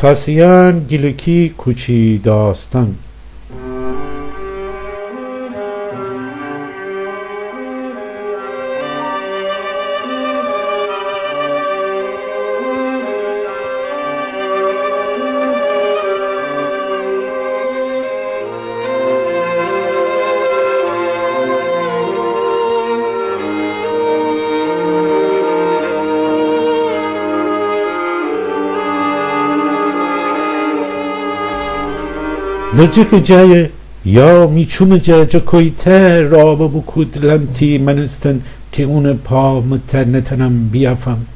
تاسیان، گیلکی، کوچی، داستان. درجه جای یا میچوم جا کویته رابه بکود لنتی منستن که اون پا متنتنم بیافم.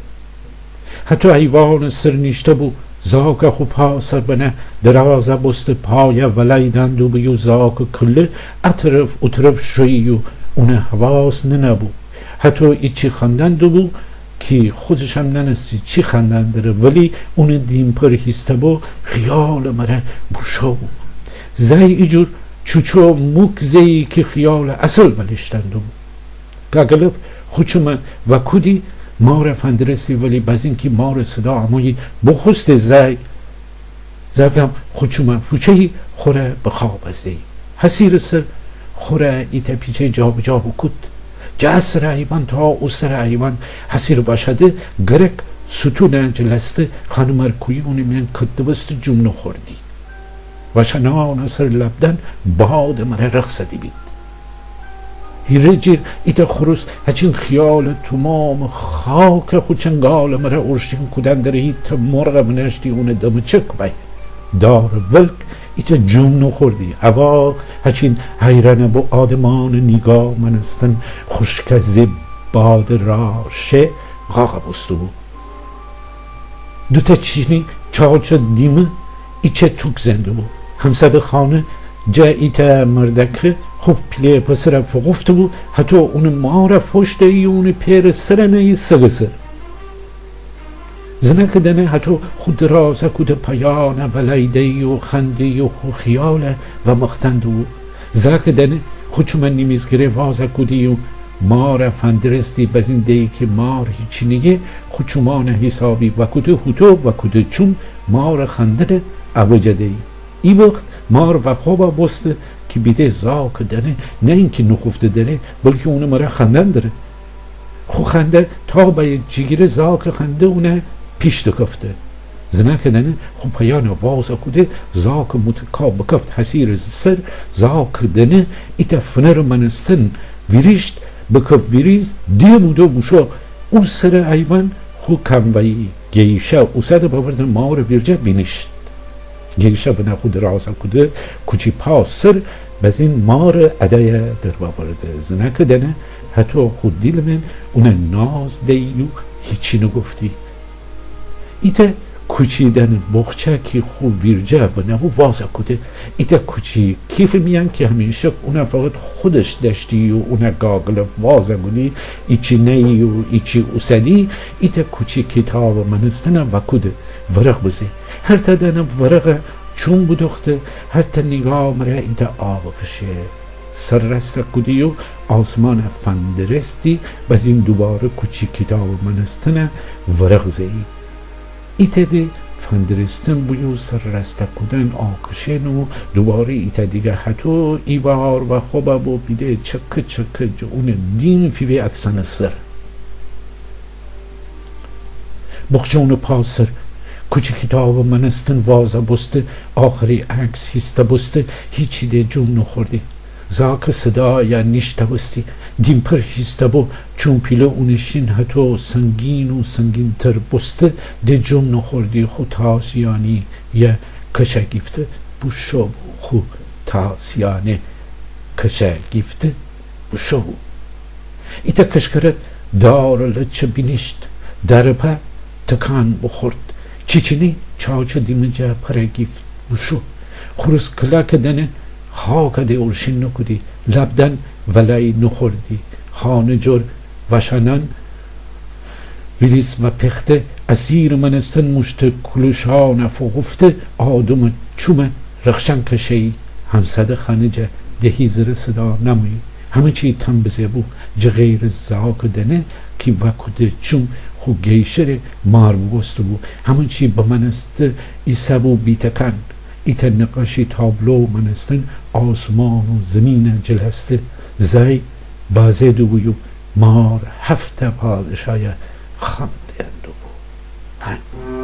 حتی حیوان سرنیشته بو زاک خو پا سر بنه درازه بست پای ولیدند و بیو زاک کله اطرف شویو اون حواس نبو. حتی ایچی خندند بو که خودشم ننستی چی خندند داره، ولی اون دیم پر هیسته بو خیال مره بوشو بو. زی ایجور چوچو موک زی که خیال اصل ولشتندم گاگلف خوچم و کودی مار فندرسی، ولی باز اینکه مار صدا امایی بخست زی زگم خوچم فوچهی خوره بخواب زی حسیر سر خوره ایتا پیچه جاب جاب کود جسر ایوان تا اوسر ایوان حسیر باشده گرک ستون جلسته خانمار کوی اونی من کدوست جمنو خوردی و شنان سر لبدن باد مره رخصدی بید. هیره جیر ایتا خروس هچین خیال تمام خاک خوچنگال مره ارشین کودن در ایتا مرغ منشتی اون دمچک بای دار ولک ایتا جون نخوردی. هوا هچین حیرانه با آدمان نگاه منستن خوشکزی باد راشه غاقه بستو بود. دوتا چینی چاچ دیمه ایچه توک زنده بود. همسد خانه جا ایتا مردکه خوب پلیه پسر فقفته بود. حتی اون مار فشته ای اون پیر سرنه سگسر زنک دنه حتی خود رازه کود پایانه ولیده ای و خنده ای و خیاله و مختند بود. زنک دنه خودشو من نیمیزگره وازه کودی و مار فندرستی بزین دی که مار هیچی نگه خودشو مانه حسابی و کود هوتو و کود چون مار خندنه اوجده ای. ای وقت مار و خواب بسته که بیده زاک داره، نه اینکه نخفته داره بلکه اونه مره خندن داره. خو خنده تا به جگیر زاک خنده اونه پیش دکفته زنه کدنه خو پایان بازا کده زاک متکاب بکفت حسیر سر زاک دنه ایتا فنر منستن ویریشت بکف ویریز دی بودو بوشو او سر ایوان خو کموی گیشه او سد باوردن مار ویرجه بینشت. گیشه بنا خود رازا کده کوچی پاس سر بزین مار ادای در باورده زنه کدنه حتی خود دیل من اون ناز دیلو هیچی نگفتی. ایتا کوچی دن بخچه که خوب ویرجه بنا و وازا کده ایتا کوچی کیف میان که همیشه اون فقط خودش داشتی و اون گاگل وازا کدی ایچی نی و ایچی اوسدی. ایتا کوچی کتاب منستنه و کده ورق بزی هر تا دنم ورق چون بدخته هر تا نگاه مره ایتا آب کشه سر رست کدی و آسمان فندرستی باز این دوباره کوچی کتاب منستنه ورق زی ایتا دی فندرستن بیو سر رست کدن آکشن و دوباره ایتا دیگه حتی ایوار و خوبه و بیده چک اون دین فیوی اکسن سر بخچون پاسر کوچی کتاب منستن وازه بسته آخری عکس هیسته بسته هیچی ده جون نخوردی. زاک صدا یا نیشته بستی دیم پر هیسته بو چون پیله اونشین حتی سنگین و سنگین تر بسته ده جون نخوردی. خو تاسیانی یا کشه گیفته بوشو خو تاسیانه کشه گیفته بوشو ایتا کشکرت دار لچه بینشت درپا تکان بخورد چیچینی چاچو دیمجا پره گیفت بوشو خروس کلاک دنه خاک ده ارشین نکودی لبدن ولای نخوردی. خانه جور وشنان ویلیس و پخته اسیر منستن مشت کلوشان فوقفته آدم چومه رخشن کشی همسد خانجه دهی زر صدا نموی همه چی تن بزه بو جغیر زاک دنه کی وکده چوم خو گیشر مار بگست بو همون چی با من است ایسا بو بیتکن ایت نقاشی تابلو من استن آسمان و زمین جلسته زی بازه دو بویو مار هفته پادشای خانده اندو بو